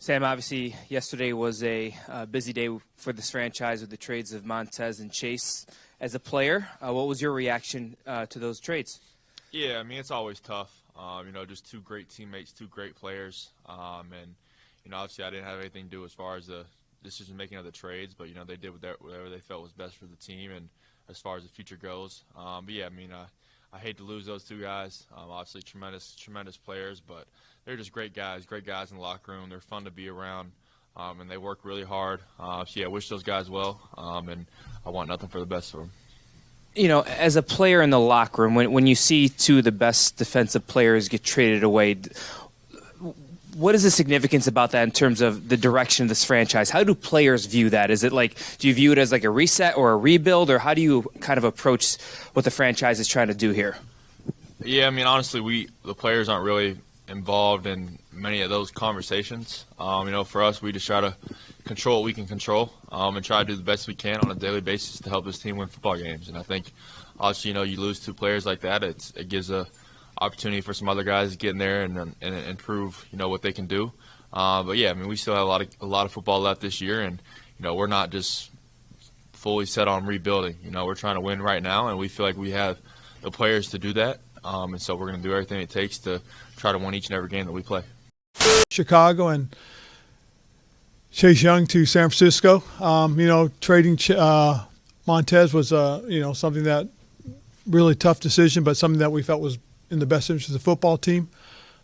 Sam, obviously, yesterday was a busy day for this franchise with the trades of Montez and Chase. As a player, what was your reaction to those trades? Yeah, I mean, it's always tough. Just two great teammates, two great players. Obviously I didn't have anything to do as far as the decision-making of the trades, but, they did whatever they felt was best for the team and as far as the future goes. I hate to lose those two guys. Obviously tremendous players, but they're just great guys in the locker room. They're fun to be around, and they work really hard. I wish those guys well, and I want nothing for the best for them. As a player in the locker room, when you see two of the best defensive players get traded away, what is the significance about that in terms of the direction of this franchise? How do players view that? Is it do you view it as like a reset or a rebuild, or how do you kind of approach what the franchise is trying to do here? Yeah, I mean, honestly, the players aren't really involved in many of those conversations. For us, we just try to control what we can control, and try to do the best we can on a daily basis to help this team win football games. And I think, obviously, you lose two players like that, it gives a opportunity for some other guys to get in there and prove what they can do. We still have a lot of football left this year, and we're not just fully set on rebuilding. We're trying to win right now, and we feel like we have the players to do that. And so we're going to do everything it takes to try to win each and every game that we play. Chicago and Chase Young to San Francisco. Trading Montez was something that really tough decision, but something that we felt was in the best interest of the football team.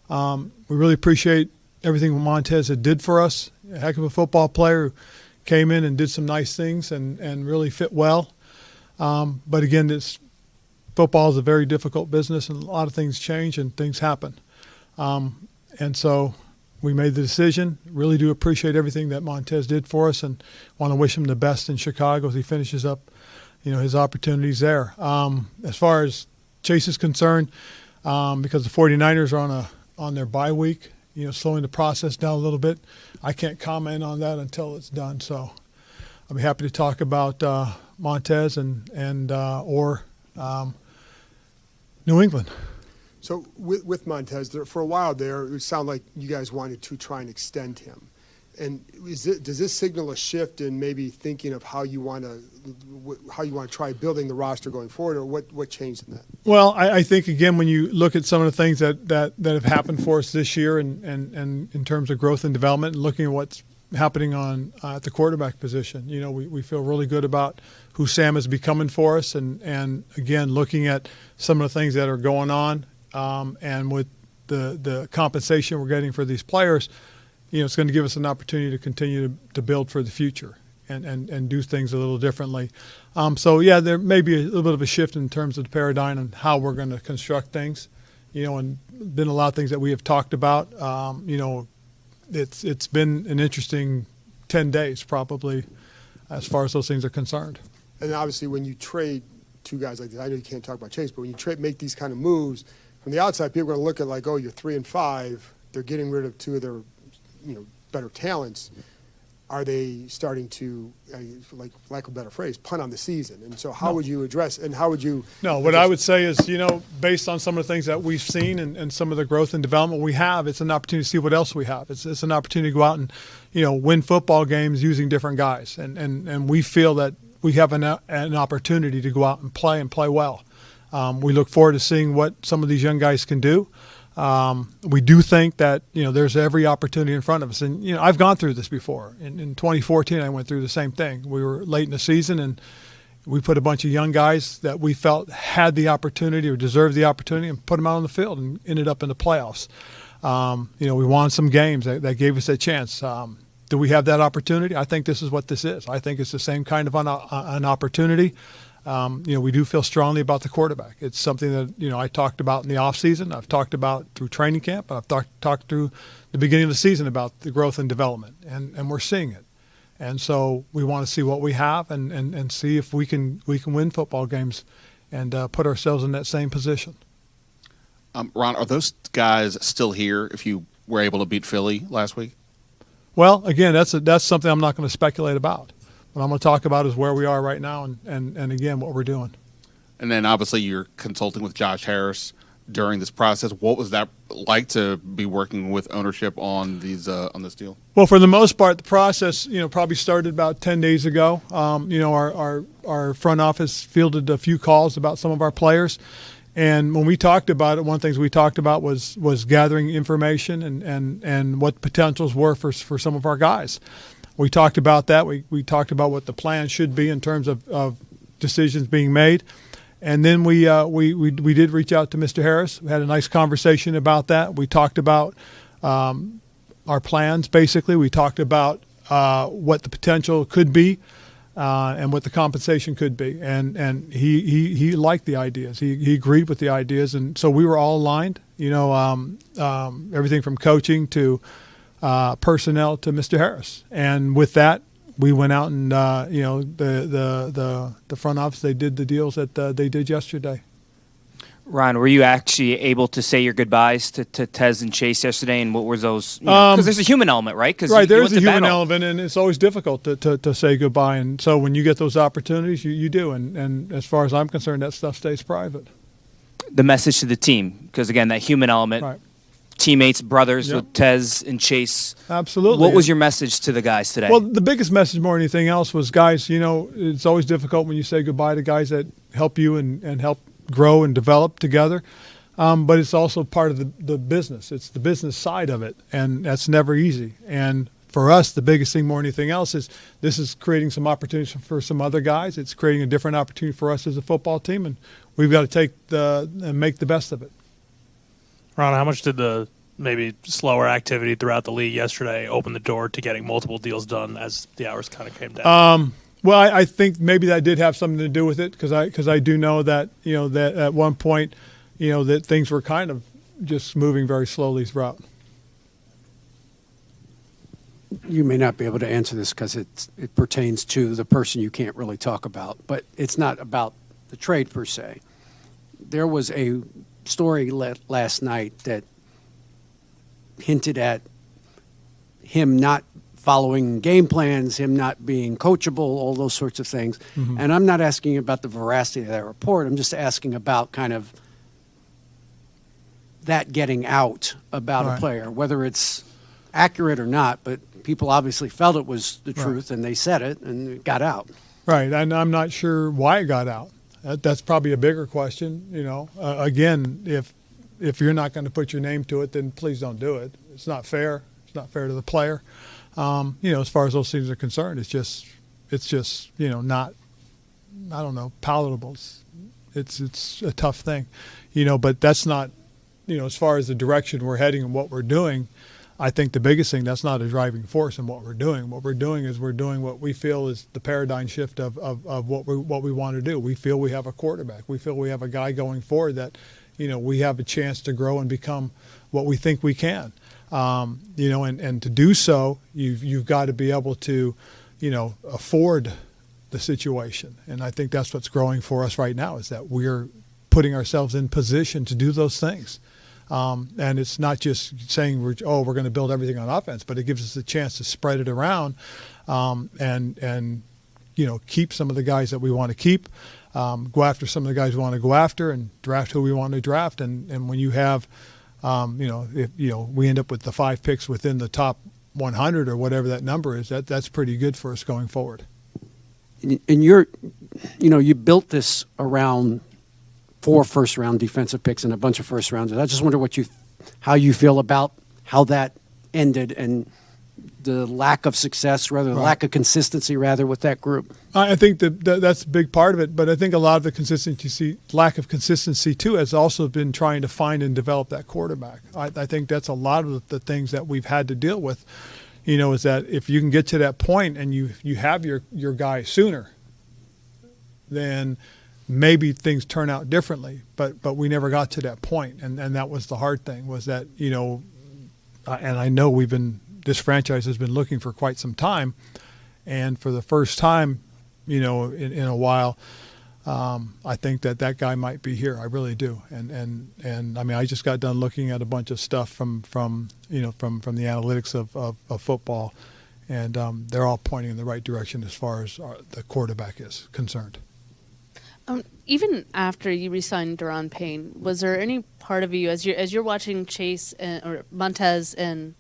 We really appreciate everything Montez did for us. A heck of a football player who came in and did some nice things and really fit well. But again, football is a very difficult business, and a lot of things change and things happen. And so we made the decision. Really do appreciate everything that Montez did for us, and want to wish him the best in Chicago as he finishes up, his opportunities there. As far as Chase is concerned, because the 49ers are on their bye week, slowing the process down a little bit, I can't comment on that until it's done. So I'll be happy to talk about Montez or New England. So with Montez, for a while there, it sounded like you guys wanted to try and extend him. And does this signal a shift in maybe thinking of how you want to try building the roster going forward, or what changed in that? Well, I think, again, when you look at some of the things that have happened for us this year and in terms of growth and development, and looking at what's happening at the quarterback position, we feel really good about who Sam is becoming for us, and again, looking at some of the things that are going on, and with the compensation we're getting for these players, it's going to give us an opportunity to continue to build for the future and do things a little differently. There may be a little bit of a shift in terms of the paradigm and how we're going to construct things, and been a lot of things that we have talked about. It's been an interesting 10 days probably as far as those things are concerned. And obviously when you trade two guys like this, I know you can't talk about Chase, but when you make these kind of moves, from the outside, people are going to look at you're 3-5, they're getting rid of two of their better talents. Are they starting to, lack of a better phrase, punt on the season? And so how would you address, and how would you? No, what I would say is, based on some of the things that we've seen and some of the growth and development we have, it's an opportunity to see what else we have. It's an opportunity to go out and, win football games using different guys. And we feel that we have an opportunity to go out and play well. We look forward to seeing what some of these young guys can do. We do think that, there's every opportunity in front of us. And, I've gone through this before. In 2014, I went through the same thing. We were late in the season, and we put a bunch of young guys that we felt had the opportunity or deserved the opportunity and put them out on the field and ended up in the playoffs. We won some games that gave us a chance. Do we have that opportunity? I think this is what this is. I think it's the same kind of an opportunity. We do feel strongly about the quarterback. It's something that, I talked about in the offseason. I've talked about through training camp. I've talked through the beginning of the season about the growth and development, and we're seeing it. And so we want to see what we have and see if we can win football games and put ourselves in that same position. Ron, are those guys still here if you were able to beat Philly last week? Well, again, that's something I'm not going to speculate about. What I'm going to talk about is where we are right now and again, what we're doing. And then obviously you're consulting with Josh Harris. during this process. What was that like to be working with ownership on these on this deal? Well, for the most part, the process, probably started about 10 days ago. Our front office fielded a few calls about some of our players. And when we talked about it, one of the things we talked about was gathering information and what potentials were for some of our guys. We talked about that. We talked about what the plan should be in terms of decisions being made. And then we did reach out to Mr. Harris. We had a nice conversation about that. We talked about our plans, basically. We talked about what the potential could be and what the compensation could be. And he liked the ideas. He agreed with the ideas. And so we were all aligned, everything from coaching to personnel to Mr. Harris. And with that, we went out and, the front office, they did the deals that they did yesterday. Ron, were you actually able to say your goodbyes to Tez and Chase yesterday? And what were those? Because there's a human element, right? Right, there's a human element, and it's always difficult to say goodbye. And so when you get those opportunities, you do. And as far as I'm concerned, that stuff stays private. The message to the team, because, again, that human element. Right. Teammates, brothers Yep. with Tez and Chase. Absolutely. What was your message to the guys today? Well, the biggest message more than anything else was, guys, it's always difficult when you say goodbye to guys that help you and help grow and develop together. But it's also part of the business. It's the business side of it, and that's never easy. And for us, the biggest thing more than anything else is this is creating some opportunities for some other guys. It's creating a different opportunity for us as a football team, and we've got to take and make the best of it. Ron, how much did the maybe slower activity throughout the league yesterday open the door to getting multiple deals done as the hours kind of came down? Well, I think maybe that did have something to do with it because I do know that that at one point that things were kind of just moving very slowly throughout. You may not be able to answer this because it pertains to the person you can't really talk about, but it's not about the trade per se. There was a story last night that hinted at him not following game plans, him not being coachable, all those sorts of things. Mm-hmm. And I'm not asking about the veracity of that report. I'm just asking about kind of that getting out about right. a player, whether it's accurate or not, but people obviously felt it was the truth and they said it and it got out. Right, and I'm not sure why it got out. That's probably a bigger question. Again, if you're not going to put your name to it, then please don't do it. It's not fair. It's not fair to the player. As far as those things are concerned, it's just not, I don't know, palatable. It's a tough thing, but that's not, as far as the direction we're heading and what we're doing. I think the biggest thing, that's not a driving force in what we're doing. What we're doing is we're doing what we feel is the paradigm shift of what we want to do. We feel we have a quarterback. We feel we have a guy going forward that, we have a chance to grow and become what we think we can. And to do so, you've got to be able to, afford the situation. And I think that's what's growing for us right now is that we're putting ourselves in position to do those things. And it's not just saying we're going to build everything on offense, but it gives us a chance to spread it around and keep some of the guys that we want to keep, go after some of the guys we want to go after, and draft who we want to draft. And when you have, if we end up with the 5 picks within the top 100 or whatever that number is, that's pretty good for us going forward. And you built this around 4 first-round defensive picks and a bunch of first-rounders. I just wonder how you feel about how that ended and the lack of success, the lack of consistency, with that group. I think that's a big part of it, but I think a lot of the lack of consistency too, has also been trying to find and develop that quarterback. I think that's a lot of the things that we've had to deal with. Is that if you can get to that point and you have your guy sooner, then maybe things turn out differently, but we never got to that point, and that was the hard thing. Was that and I know this franchise has been looking for quite some time, and for the first time, in a while, I think that guy might be here. I really do, and I mean, I just got done looking at a bunch of stuff from the analytics of football, and they're all pointing in the right direction as far as the quarterback is concerned. Even after you re-signed Daron Payne, was there any part of you, as you're watching Chase or Montez and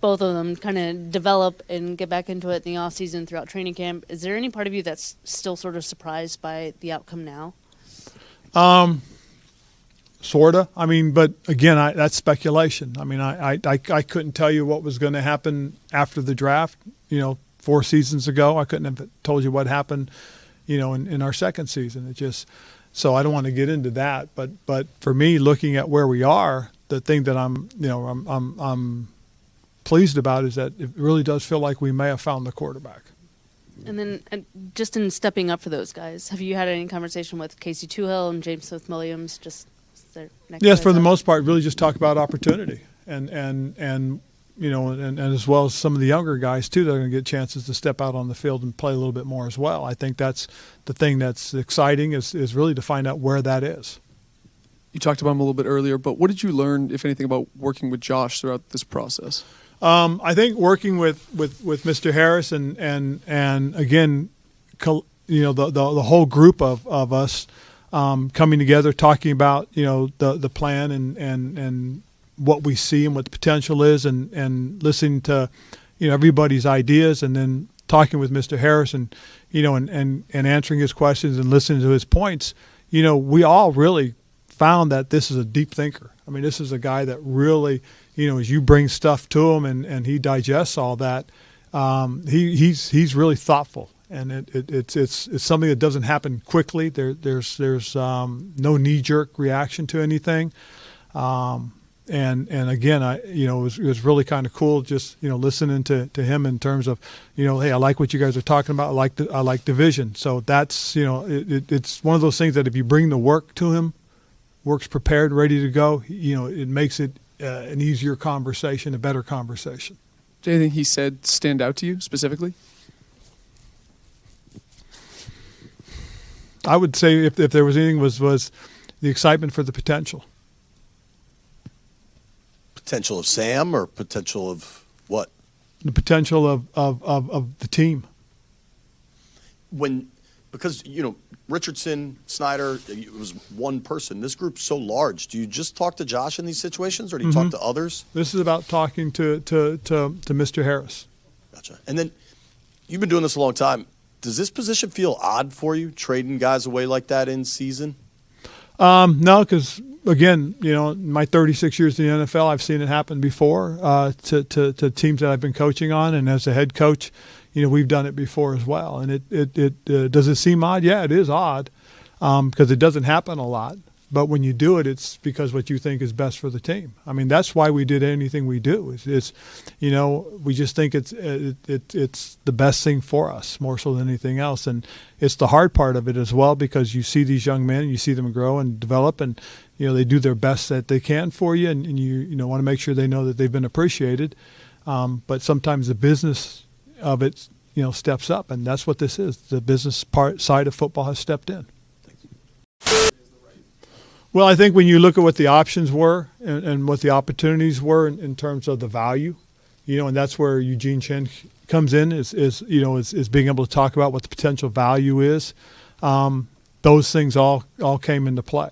both of them kind of develop and get back into it in the offseason throughout training camp, is there any part of you that's still sort of surprised by the outcome now? Sorta. I mean, but again, that's speculation. I mean, I couldn't tell you what was going to happen after the draft. 4 seasons ago, I couldn't have told you what happened. In our second season, so I don't want to get into that. But for me, looking at where we are, the thing that I'm pleased about is that it really does feel like we may have found the quarterback. And then, just in stepping up for those guys, have you had any conversation with Casey Toohill and James Smith-Williams? Yes, for the most part, really just talk about opportunity and as well as some of the younger guys too that are going to get chances to step out on the field and play a little bit more as well. I think that's the thing that's exciting is really to find out where that is. You talked about him a little bit earlier, but what did you learn, if anything, about working with Josh throughout this process? I think working with Mr. Harris and again, the whole group of us coming together, talking about the plan and what we see and what the potential is, and listening to everybody's ideas, and then talking with Mr. Harris and and answering his questions and listening to his points. We all really found that this is a deep thinker. I mean, this is a guy that really, as you bring stuff to him and he digests all that, he's really thoughtful, and it's something that doesn't happen quickly. There's no knee-jerk reaction to anything, and again, it was really kind of cool just listening to him in terms of hey, I like what you guys are talking about. I like the vision. So that's it's one of those things that if you bring the work to him, work's prepared, ready to go, it makes it an easier conversation, a better conversation. Did anything he said stand out to you specifically? I would say if there was anything was the excitement for the potential. Potential of Sam or potential of what? The potential of the team. Because Richardson, Snyder, it was one person. This group's so large. Do you just talk to Josh in these situations, or do you talk to others? This is about talking to Mr. Harris. Gotcha. And then you've been doing this a long time. Does this position feel odd for you, trading guys away like that in season? No, because again, in my 36 years in the NFL, I've seen it happen before to teams that I've been coaching on, and as a head coach, we've done it before as well. And it does it seem odd? Yeah, it is odd because it doesn't happen a lot. But when you do it, it's because what you think is best for the team. I mean, that's why we did anything we do. It's we just think it's the best thing for us more so than anything else. And it's the hard part of it as well, because you see these young men, and you see them grow and develop, and they do their best that they can for you, and you want to make sure they know that they've been appreciated. But sometimes the business of it steps up, and that's what this is. The business side of football has stepped in. Well, I think when you look at what the options were and what the opportunities were in terms of the value, and that's where Eugene Chen comes in, is being able to talk about what the potential value is. Those things all came into play.